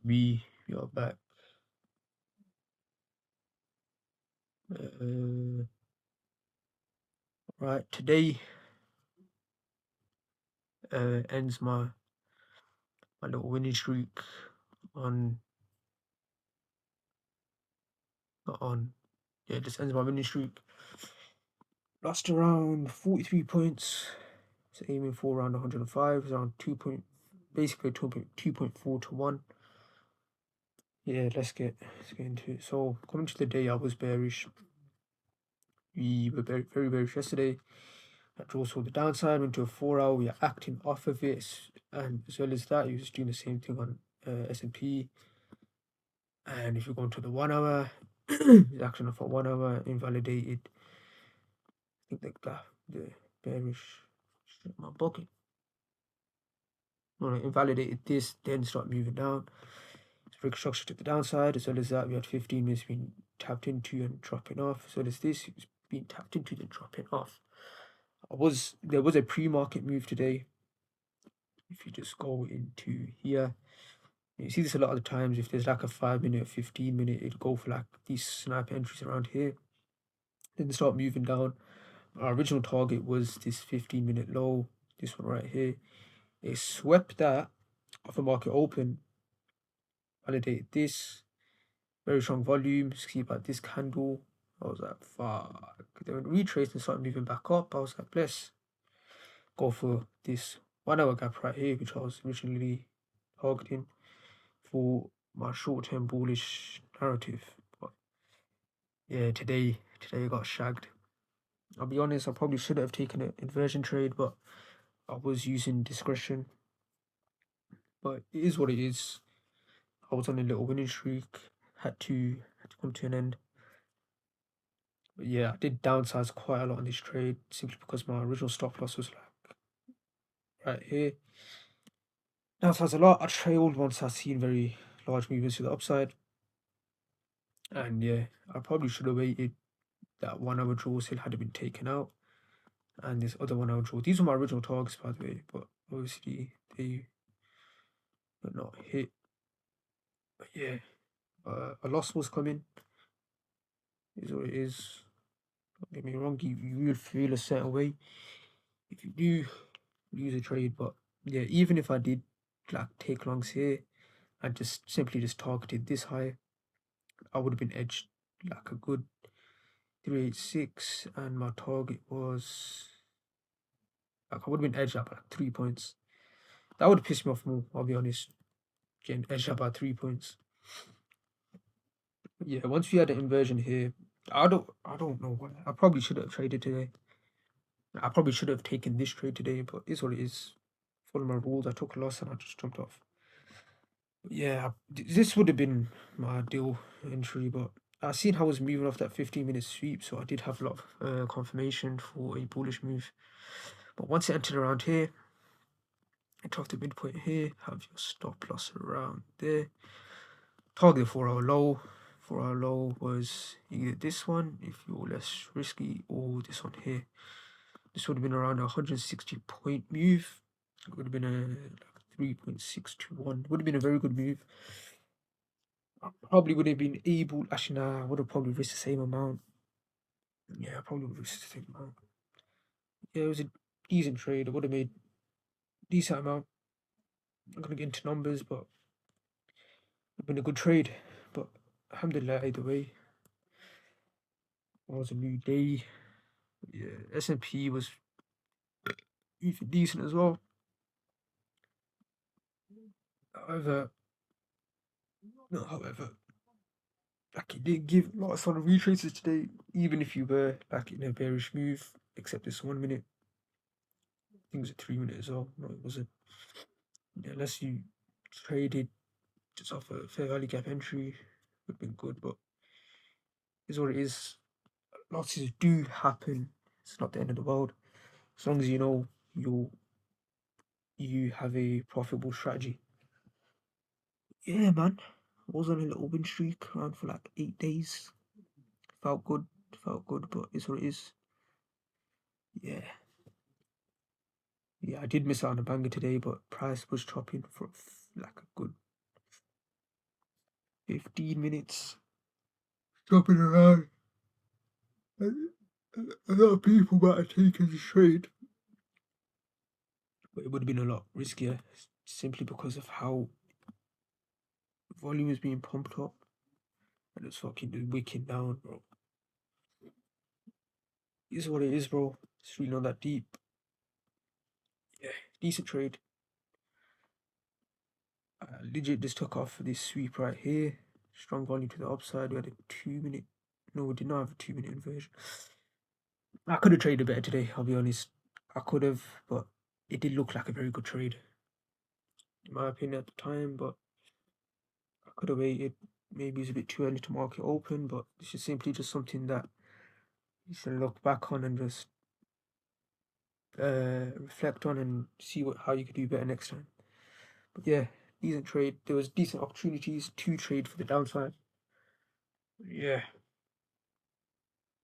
We are back. Right, today ends my little winning streak on not on yeah, this ends my winning streak. Lost around 43 points. So aiming for around 105. It's around 2.4 to 1. Yeah, let's get into it. So coming to the day, I was bearish. We were very bearish yesterday. That also the downside went to a 4 hour. We are acting off of it, and as well as that, he was doing the same thing on S&P. And if you go into the 1 hour, it's action off for 1 hour, invalidated. I think the bearish my bucket. No, invalidated this, then start moving down. Rick structure to the downside, as well as that, we had 15 minutes being tapped into and dropping off. As well as this, it was being tapped into and dropping off. There was a pre-market move today. If you just go into here, you see this a lot of the times. If there's like a 5-minute, 15-minute, it'll go for like these sniper entries around here. Then start moving down. Our original target was this 15-minute low, this one right here. It swept that off a market open, validated this, very strong volume. See about this candle. I was like, fuck. Then when retraced and started moving back up, I was like, bless. Go for this 1 hour gap right here, which I was originally targeting for my short-term bullish narrative. But yeah, today I got shagged. I'll be honest, I probably should have taken an inversion trade, but I was using discretion. But it is what it is. I was on a little winning streak, had to come to an end. But yeah, I did downsize quite a lot on this trade simply because my original stop loss was like right here. Downsize a lot. I trailed once I seen very large movements to the upside. And yeah, I probably should have waited. That 1 hour draw still had been taken out. And this other 1 hour draw. These were my original targets, by the way, but obviously they were not hit. But yeah, a loss was coming. Is what it is. Don't get me wrong, you will feel a certain way if you do lose a trade. But yeah, even if I did like take longs here and just simply just targeted this high, I would have been edged like a good 386, and my target was like I would have been edged up like 3 points. That would have pissed me off more, I'll be honest. Getting edged up by 3 points. Yeah, once we had an inversion here, I don't know why. I probably should have traded today. I probably should have taken this trade today, but it's what it is. Follow my rules. I took a loss and I just jumped off. But yeah, this would have been my ideal entry, but I seen how I was moving off that 15-minute sweep, so I did have a lot of confirmation for a bullish move. But once it entered around here, enter off the midpoint here, have your stop loss around there. Target 4 hour low. 4 hour low was either this one if you're less risky, or this one here. This would have been around a 160 point move. It would have been a 3.621. Would have been a very good move. I probably would have been able. Actually, nah, I would have probably risked the same amount. Yeah, I probably would have risked the same amount. Yeah, it was a decent trade. I would have made decent amount. I'm not gonna get into numbers, but it would have been a good trade. But alhamdulillah, either way, it was a new day. Yeah, S&P was even decent as well. However, like it did give a lot of solid retraces today, even if you were like in a bearish move, except this 1 minute. I think it was a 3 minute as well. No, it wasn't. Yeah, unless you traded just off a fair value gap entry, would have been good, but it's what it is. Losses do happen. It's not the end of the world. As long as you know you have a profitable strategy. Yeah, man. I was on a little win streak around for like 8 days. Felt good, but it's what it is. Yeah. Yeah, I did miss out on a banger today, but price was dropping for like a good 15 minutes jumping around. And a lot of people might have taken the trade, but it would have been a lot riskier simply because of how volume is being pumped up and it's fucking wicking down, bro. This is what it is, bro. It's really not that deep. Yeah, decent trade. Legit just took off for this sweep right here. Strong volume to the upside. We had a 2 minute. No, we did not have a 2 minute inversion. I could have traded better today, I'll be honest. I could have, but it did look like a very good trade, in my opinion, at the time. But I could have waited. Maybe it's a bit too early to market open, but this is simply just something that you should look back on and just reflect on and see how you could do better next time. But yeah, decent trade. There was decent opportunities to trade for the downside. Yeah.